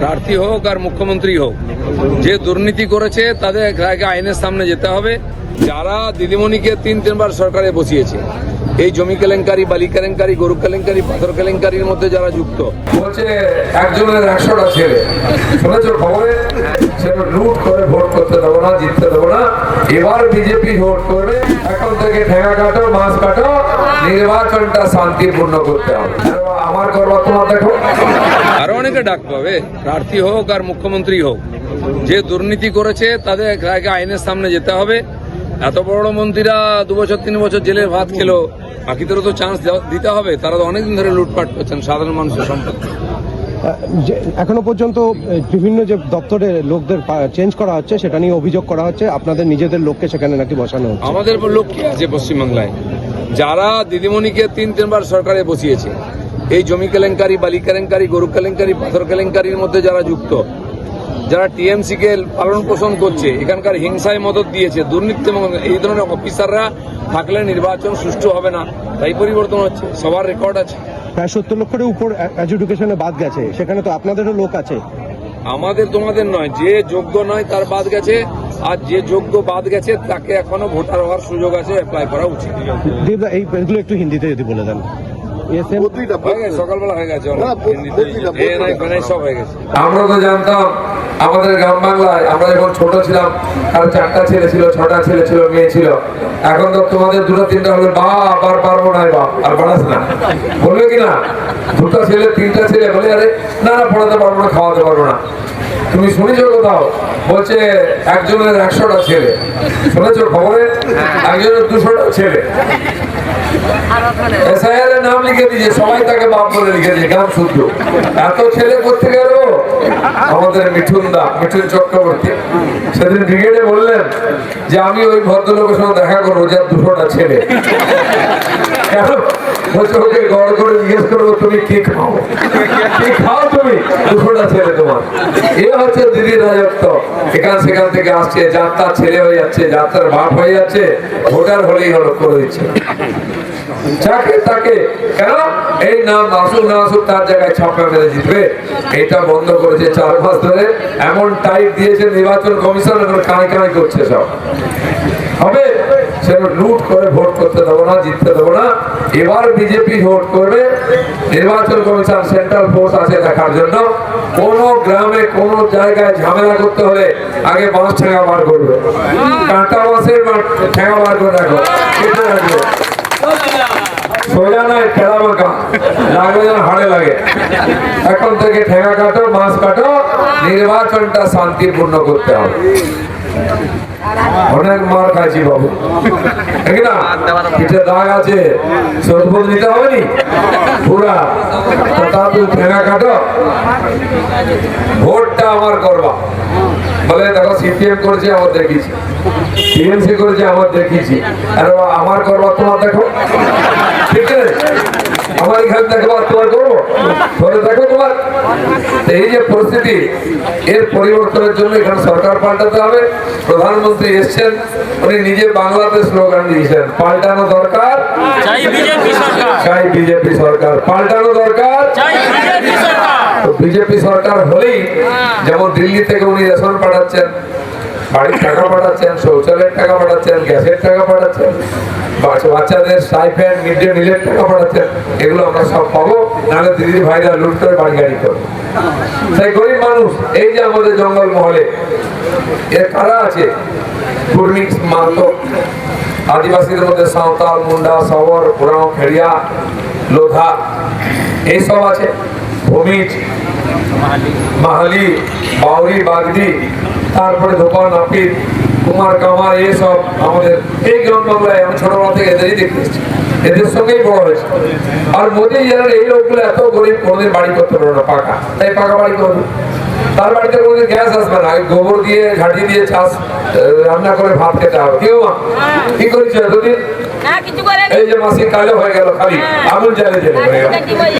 প্রার্থী হোক আর মুখ্যমন্ত্রী হোক, যে দুর্নীতি করেছে তাদের আগে আইনের সামনে যেতে হবে। যারা দিদিমণিকে তিনবার সরকারে বসিয়েছে, এই জমি কেলেঙ্কারি, বালি কেলেঙ্কারি, গরু কেলেঙ্কারি, পাথর কেলেঙ্কারির মধ্যে যারা যুক্ত, বলছে একজনের 100টা ছেলে, শুনেছো খবরে? সেটা লুট করে ভোট করতে দেবো না, জিততে দেবো না। এবার বিজেপি ভোট করবে। এখন থেকে ঠেঙা কাটো, মাছ কাটো, নির্বাচনটা শান্তিপূর্ণ করতে হবে। আমার করবা তোমার দেখো। আরো অনেকে ডাক পাবে, প্রার্থী হোক আর মুখ্যমন্ত্রী হোক, যে দুর্নীতি করেছে তাদের আগে আইনের সামনে যেতে হবে। এত বড় বড় মন্ত্রীরা 2 বছর 3 বছর জেলের ভাত খেলো, বাকিদেরও তো চান্স দিতে হবে। তারা তো অনেকদিন ধরে লুটপাট করছেন সাধারণ মানুষের সম্পত্তি। এখনো পর্যন্ত বিভিন্ন যে দপ্তরের লোকদের চেঞ্জ করা হচ্ছে, সেটা নিয়ে অভিযোগ করা হচ্ছে আপনাদের নিজেদের লোককে সেখানে নাকি বসানো হচ্ছে। আমাদের লোক কি আছে পশ্চিমবাংলায়? যারা দিদিমণিকে তিনবার সরকারে বসিয়েছে, এই জমি কেলেঙ্কারি, বালি কেলেঙ্কারি, গরু কেলেঙ্কারি, পাথর কেলেঙ্কারির মধ্যে যারা যুক্ত, যারা টিএমসি কে পালন পোষণ করছে, এখানকার হিংসায় মদত দিয়েছে, দুর্নীতি, এই ধরনের অফিসাররা থাকলে নির্বাচন সুষ্ঠু হবে না। তাই পরিবর্তন হচ্ছে, সবার রেকর্ড আছে। প্রায় 70 লক্ষের উপর এডুকেশনে বাদ গেছে, সেখানে তো আপনাদেরও লোক আছে। আমাদের তোমাদের নয়, যে যোগ্য নয় তার বাদ গেছে, আর যে যোগ্য বাদ গেছে তাকে এখনো ভোটার হওয়ার সুযোগ আছে, অ্যাপ্লাই করা উচিত। এইগুলো একটু হিন্দিতে যদি বলে দেন। সকালবেলা হয়ে গেছে, সব হয়ে গেছে। আমরা তো জানতাম আমাদের গ্রাম বাংলায়, আমরা যখন ছোট ছিলাম, আর 4টা ছেলে ছিল, 6টা ছেলে ছিল, মেয়ে ছিল। এখন তো তোমাদের 2টা 3টা হলে বাপ আর পারবো না, বাপ আর বাড়াস না, বলবে কিনা? 2টা ছেলে 3টা ছেলে বলে আরে না না, পড়াতে পারবো না, খাওয়াতে পারবো না। তুমি শুনেছো কোথাও? বলছে একজনের 100টা ছেলে, শুনেছো খবরে? একজনের 200টা ছেলে। এসআইআর এর নাম লিখে দিয়েছে, সবাই তাকে বাপ বলে লিখে দিয়ে, গ্রাম শুদ্ধ। এত ছেলে করতে গেল আমাদের মিঠুন চক্রবর্তী সেদিন ব্রিগেডে বললেন যে আমি ওই ভদ্রলোকের সঙ্গে দেখা করবো যার 200টা ছেলে। কেন বলছে? ওকে গড় করে জিজ্ঞেস করবো তুমি কি খাও, কি খাও তুমি, 200টা ছেলে তোমার। এ হচ্ছে দিদির রাজত্ব। এখান সেখান থেকে আসছে, যাত্রার ছেলে হয়ে যাচ্ছে, যাত্রার বাপ হয়ে যাচ্ছে, ভোটার হলেই হলো করে দিচ্ছে। যাকে তাকে কেন এই নাম আসুক না আসুক, তার জায়গায় ছাপা মেরে জিতবে। এটা বন্ধ করেছে 4 মাস ধরে। এমন টাইট দিয়েছে নির্বাচন কমিশন, এখন কানে কানে করছে সব। হবে সেটা লুট করে ভোট করতে দেবো না, জিততে দেবো না। এবার বিজেপি ভোট করবে। নির্বাচন কমিশন সেন্ট্রাল ফোর্স আছে দেখার জন্য। কোন গ্রামে কোন জায়গায় ঝামেলা করতে হলে আগে বাঁশ ঠেঙা বার করবে, কাঁটা বাঁশের ঠেঙা বার করে রাখো, কেটে রাখবে। সোজা নয়, খেলা বাঁকা লাগবে যেন হাড়ে লাগে। এখন থেকে ঠেঙা কাটো, মাছ কাটো, নির্বাচনটা শান্তিপূর্ণ করতে হবে। অনেক মার খাইছি বাবু, না পিঠে দাগ আছে, শোধবোধ নিতে হবে নি পুরা। তা তুই ঠেঙা কাটো, ভোটটা আমার করবা। বলে দেখো সিপিএম করেছে, আমার দেখিয়েছি, টিএমসি করেছে, আমার দেখিয়েছি, আর আমার করবা তোমার দেখো। ঠিক আছে, আমার এখানে দেখো আর তোমার করবো, ধরে দেখো তোমার। এই যে পরিস্থিতি, এর পরিবর্তনের জন্য এখানে সরকার পাল্টাতে হবে। প্রধানমন্ত্রী এসছেন, উনি নিজে বাংলাতে স্লোগান দিয়েছেন, পাল্টানো দরকার, চাই বিজেপি সরকার, পাল্টানো দরকার। তো বিজেপি সরকার হলেই, যেমন দিল্লি থেকে উনি রেশন পাঠাচ্ছেন, বাড়ির টাকা পাঠাচ্ছেন, শৌচালয়ের টাকা পাঠাচ্ছেন, গ্যাসের টাকা পাঠাচ্ছেন, বাচ্চাদের স্টাইপেন্ড, মিড ডে মিলের টাকা পাঠাচ্ছেন, এগুলো আমরা সব পাবো। নাহলে দিদির ভাইরা লুট করে বাড়ি গাড়ি করবে। তাই গরিব মানুষ, এই যে আমাদের জঙ্গল মহলে এর কারা আছে? কুর্মী, মাহাতো, আদিবাসীদের মধ্যে সাঁওতাল, মুন্ডা, সবর, ওরাও, খেড়িয়া, লোধা, এইসব আছে। ভূমিজ, মাহালি, বাউরি, বাগদি, তারপরে ধোপা, নাপিত, কুমার, কামার, এসব আমাদের এই গ্রাম বাংলায় আমি ছোটবেলা থেকে এদেরই দেখতে এসেছি, এদের সঙ্গেই বড় হয়েছে। আর মোদী জানেন এই লোকগুলো এত গরিব, কোনোদিন বাড়ি করতে পারবে না পাকা, তাই পাকা বাড়ি করবে। তার বাড়িতে কোনোদিন গ্যাস আসবে না, গোবর দিয়ে ঝাঁটি দিয়ে চাষ রান্না করে ভাত খেতে হবে। কেউ কি করেছে এতদিন? এই যে মাসি কালো হয়ে গেল, খালি আগুন জ্বালে জ্বালে